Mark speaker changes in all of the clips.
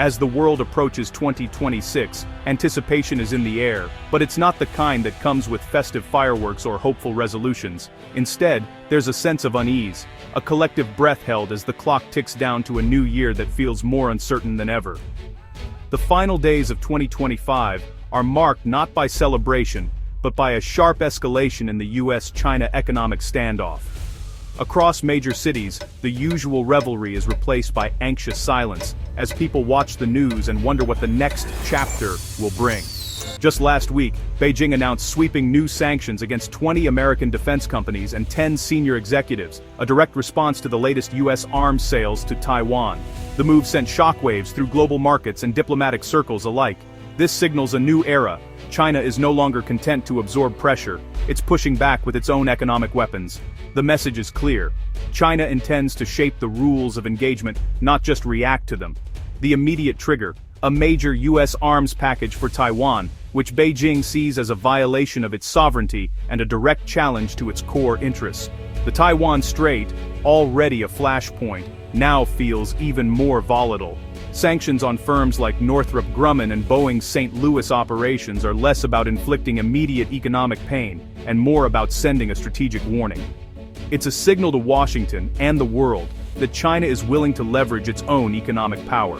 Speaker 1: As the world approaches 2026, anticipation is in the air, but it's not the kind that comes with festive fireworks or hopeful resolutions. Instead, there's a sense of unease, a collective breath held as the clock ticks down to a new year that feels more uncertain than ever. The final days of 2025 are marked not by celebration, but by a sharp escalation in the US-China economic standoff. Across major cities, the usual revelry is replaced by anxious silence, as people watch the news and wonder what the next chapter will bring. Just last week, Beijing announced sweeping new sanctions against 20 American defense companies and 10 senior executives, a direct response to the latest US arms sales to Taiwan. The move sent shockwaves through global markets and diplomatic circles alike. This signals a new era. China is no longer content to absorb pressure, it's pushing back with its own economic weapons. The message is clear. China intends to shape the rules of engagement, not just react to them. The immediate trigger, a major US arms package for Taiwan, which Beijing sees as a violation of its sovereignty and a direct challenge to its core interests. The Taiwan Strait, already a flashpoint, now feels even more volatile. Sanctions on firms like Northrop Grumman and Boeing's St. Louis operations are less about inflicting immediate economic pain and more about sending a strategic warning. It's a signal to Washington and the world that China is willing to leverage its own economic power.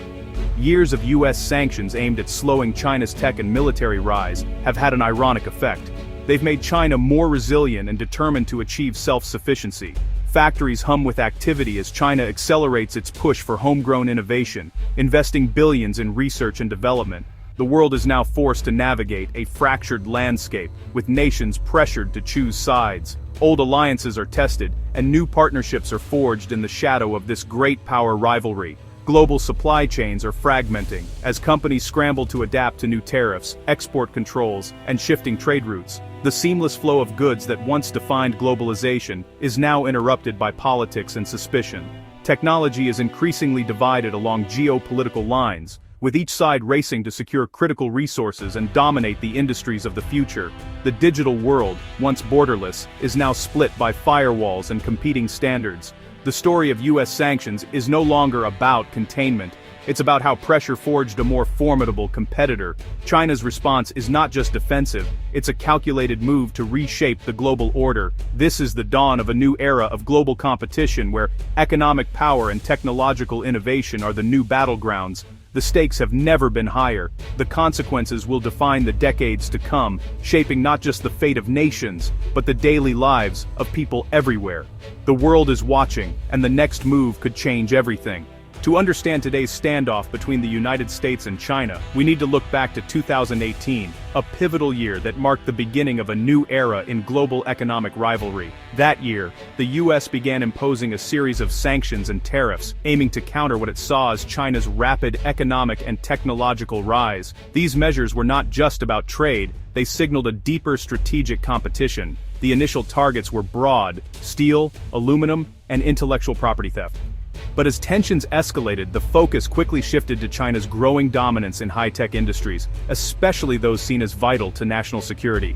Speaker 1: Years of US sanctions aimed at slowing China's tech and military rise have had an ironic effect. They've made China more resilient and determined to achieve self-sufficiency. Factories hum with activity as China accelerates its push for homegrown innovation, investing billions in research and development. The world is now forced to navigate a fractured landscape, with nations pressured to choose sides. Old alliances are tested, and new partnerships are forged in the shadow of this great power rivalry. Global supply chains are fragmenting, as companies scramble to adapt to new tariffs, export controls, and shifting trade routes. The seamless flow of goods that once defined globalization is now interrupted by politics and suspicion. Technology is increasingly divided along geopolitical lines, with each side racing to secure critical resources and dominate the industries of the future. The digital world, once borderless, is now split by firewalls and competing standards. The story of US sanctions is no longer about containment. It's about how pressure forged a more formidable competitor. China's response is not just defensive, it's a calculated move to reshape the global order. This is the dawn of a new era of global competition where economic power and technological innovation are the new battlegrounds. The stakes have never been higher. The consequences will define the decades to come, shaping not just the fate of nations, but the daily lives of people everywhere. The world is watching, and the next move could change everything. To understand today's standoff between the United States and China, we need to look back to 2018, a pivotal year that marked the beginning of a new era in global economic rivalry. That year, the US began imposing a series of sanctions and tariffs, aiming to counter what it saw as China's rapid economic and technological rise. These measures were not just about trade, they signaled a deeper strategic competition. The initial targets were broad: steel, aluminum, and intellectual property theft. But as tensions escalated, the focus quickly shifted to China's growing dominance in high-tech industries, especially those seen as vital to national security.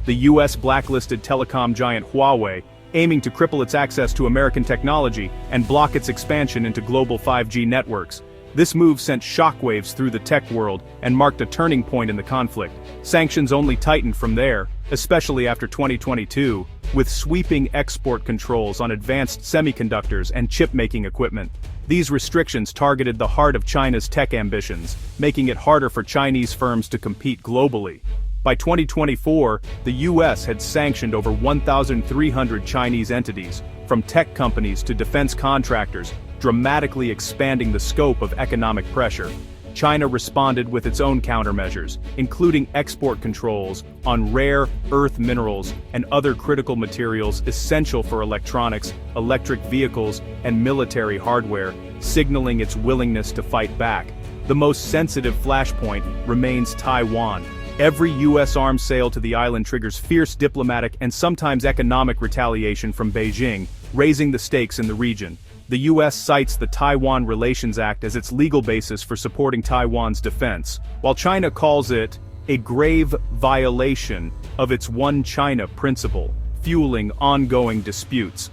Speaker 1: The US blacklisted telecom giant Huawei, aiming to cripple its access to American technology and block its expansion into global 5G networks. This move sent shockwaves through the tech world and marked a turning point in the conflict. Sanctions only tightened from there, especially after 2022, with sweeping export controls on advanced semiconductors and chip-making equipment. These restrictions targeted the heart of China's tech ambitions, making it harder for Chinese firms to compete globally. By 2024, the US had sanctioned over 1,300 Chinese entities, from tech companies to defense contractors, dramatically expanding the scope of economic pressure. China responded with its own countermeasures, including export controls on rare earth minerals and other critical materials essential for electronics, electric vehicles, and military hardware, signaling its willingness to fight back. The most sensitive flashpoint remains Taiwan. Every US arms sale to the island triggers fierce diplomatic and sometimes economic retaliation from Beijing, raising the stakes in the region. The US cites the Taiwan Relations Act as its legal basis for supporting Taiwan's defense, while China calls it a grave violation of its One China principle, fueling ongoing disputes.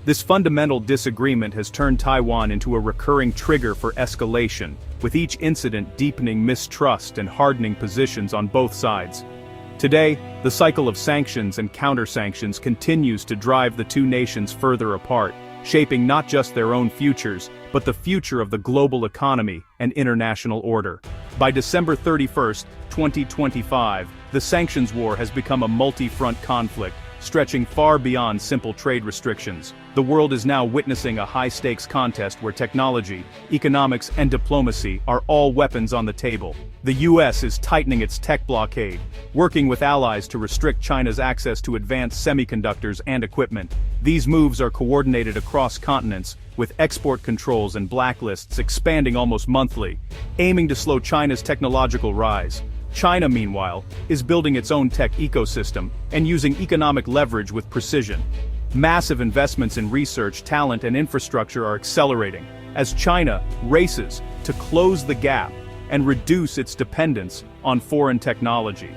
Speaker 1: This fundamental disagreement has turned Taiwan into a recurring trigger for escalation, with each incident deepening mistrust and hardening positions on both sides. Today, the cycle of sanctions and counter-sanctions continues to drive the two nations further apart, shaping not just their own futures, but the future of the global economy and international order. By December 31, 2025, the sanctions war has become a multi-front conflict, stretching far beyond simple trade restrictions. The world is now witnessing a high-stakes contest where technology, economics, and diplomacy are all weapons on the table. The US is tightening its tech blockade, working with allies to restrict China's access to advanced semiconductors and equipment. These moves are coordinated across continents, with export controls and blacklists expanding almost monthly, aiming to slow China's technological rise. China, meanwhile, is building its own tech ecosystem and using economic leverage with precision. Massive investments in research, talent, and infrastructure are accelerating as China races to close the gap and reduce its dependence on foreign technology.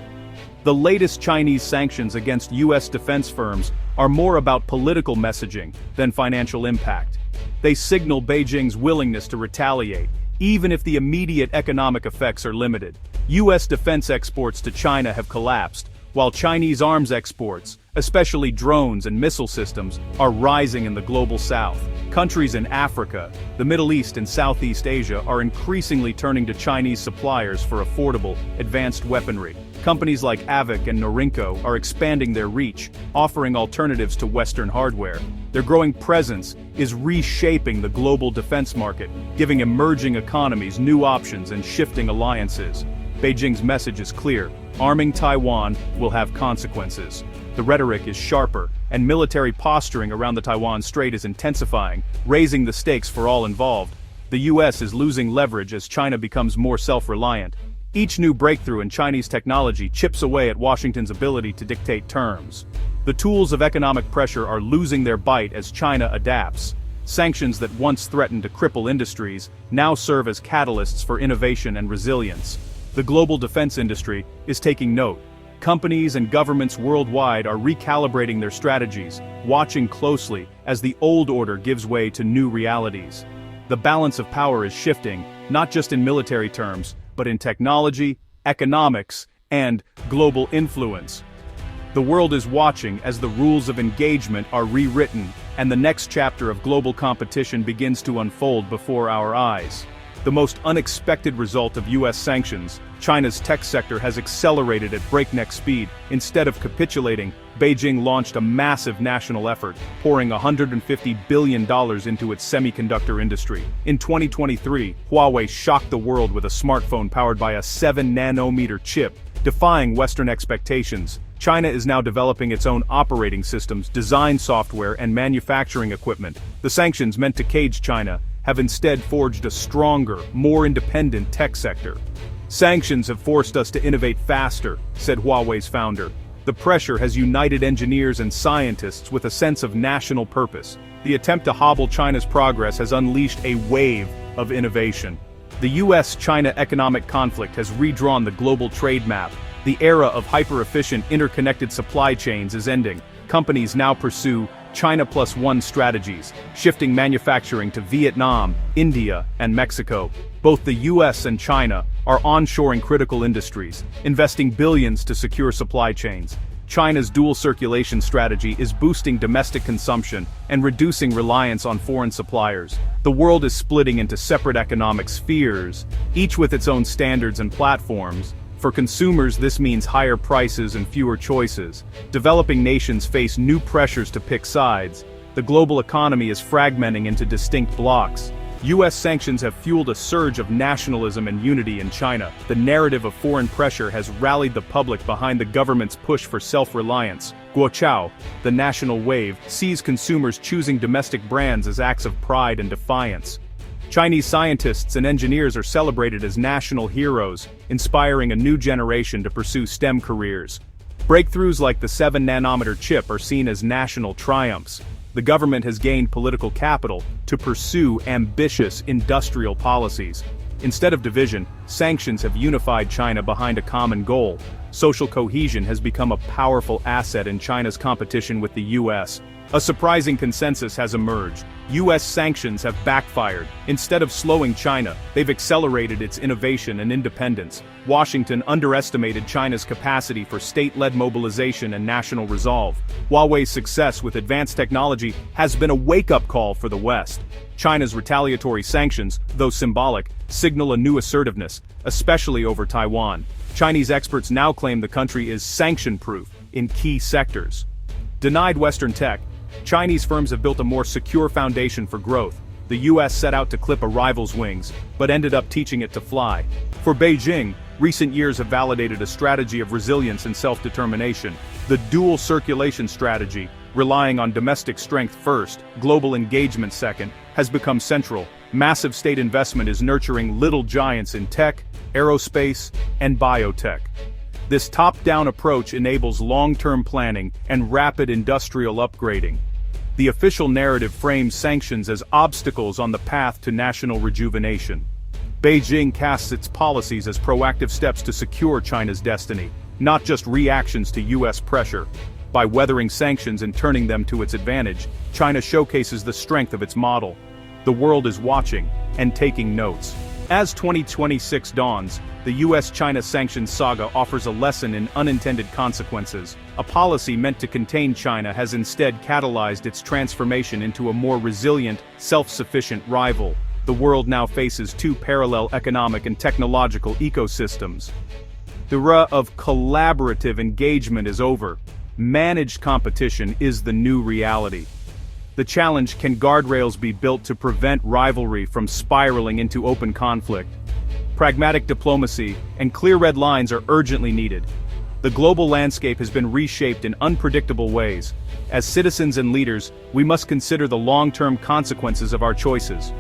Speaker 1: The latest Chinese sanctions against US defense firms are more about political messaging than financial impact. They signal Beijing's willingness to retaliate, even if the immediate economic effects are limited. US defense exports to China have collapsed, while Chinese arms exports, especially drones and missile systems, are rising in the global south. Countries in Africa, the Middle East, and Southeast Asia are increasingly turning to Chinese suppliers for affordable, advanced weaponry. Companies like AVIC and Norinco are expanding their reach, offering alternatives to Western hardware. Their growing presence is reshaping the global defense market, giving emerging economies new options and shifting alliances. Beijing's message is clear: arming Taiwan will have consequences. The rhetoric is sharper, and military posturing around the Taiwan Strait is intensifying, raising the stakes for all involved. The US is losing leverage as China becomes more self-reliant. Each new breakthrough in Chinese technology chips away at Washington's ability to dictate terms. The tools of economic pressure are losing their bite as China adapts. Sanctions that once threatened to cripple industries now serve as catalysts for innovation and resilience. The global defense industry is taking note. Companies and governments worldwide are recalibrating their strategies, watching closely as the old order gives way to new realities. The balance of power is shifting, not just in military terms, but in technology, economics, and global influence. The world is watching as the rules of engagement are rewritten, and the next chapter of global competition begins to unfold before our eyes. The most unexpected result of US sanctions, China's tech sector has accelerated at breakneck speed. Instead of capitulating, Beijing launched a massive national effort, pouring $150 billion into its semiconductor industry. In 2023, Huawei shocked the world with a smartphone powered by a 7-nanometer chip, defying Western expectations. China is now developing its own operating systems, design software, and manufacturing equipment. The sanctions meant to cage China have instead forged a stronger, more independent tech sector. Sanctions have forced us to innovate faster, said Huawei's founder. The pressure has united engineers and scientists with a sense of national purpose. The attempt to hobble China's progress has unleashed a wave of innovation. The US-China economic conflict has redrawn the global trade map. The era of hyper-efficient, interconnected supply chains is ending. Companies now pursue China Plus One strategies, shifting manufacturing to Vietnam, India, and Mexico. Both the US and China are onshoring critical industries, investing billions to secure supply chains. China's dual circulation strategy is boosting domestic consumption and reducing reliance on foreign suppliers. The world is splitting into separate economic spheres, each with its own standards and platforms. For consumers, this means higher prices and fewer choices. Developing nations face new pressures to pick sides. The global economy is fragmenting into distinct blocks. US sanctions have fueled a surge of nationalism and unity in China. The narrative of foreign pressure has rallied the public behind the government's push for self-reliance. Guoqiao, the national wave, sees consumers choosing domestic brands as acts of pride and defiance. Chinese scientists and engineers are celebrated as national heroes, inspiring a new generation to pursue STEM careers. Breakthroughs like the 7-nanometer chip are seen as national triumphs. The government has gained political capital to pursue ambitious industrial policies. Instead of division, sanctions have unified China behind a common goal. Social cohesion has become a powerful asset in China's competition with the US. A surprising consensus has emerged. US sanctions have backfired. Instead of slowing China, they've accelerated its innovation and independence. Washington underestimated China's capacity for state-led mobilization and national resolve. Huawei's success with advanced technology has been a wake-up call for the West. China's retaliatory sanctions, though symbolic, signal a new assertiveness, especially over Taiwan. Chinese experts now claim the country is sanction-proof in key sectors. Denied Western tech, Chinese firms have built a more secure foundation for growth. The US set out to clip a rival's wings, but ended up teaching it to fly. For Beijing, recent years have validated a strategy of resilience and self-determination. The dual circulation strategy, relying on domestic strength first, global engagement second, has become central. Massive state investment is nurturing little giants in tech, aerospace, and biotech. This top-down approach enables long-term planning and rapid industrial upgrading. The official narrative frames sanctions as obstacles on the path to national rejuvenation. Beijing casts its policies as proactive steps to secure China's destiny, not just reactions to US pressure. By weathering sanctions and turning them to its advantage, China showcases the strength of its model. The world is watching and taking notes. As 2026 dawns, the US-China sanctions saga offers a lesson in unintended consequences. A policy meant to contain China has instead catalyzed its transformation into a more resilient, self-sufficient rival. The world now faces two parallel economic and technological ecosystems. The era of collaborative engagement is over. Managed competition is the new reality. The challenge: can guardrails be built to prevent rivalry from spiraling into open conflict? Pragmatic diplomacy and clear red lines are urgently needed. The global landscape has been reshaped in unpredictable ways. As citizens and leaders, we must consider the long-term consequences of our choices.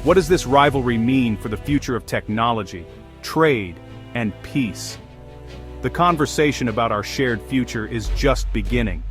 Speaker 1: What does this rivalry mean for the future of technology, trade, and peace? The conversation about our shared future is just beginning.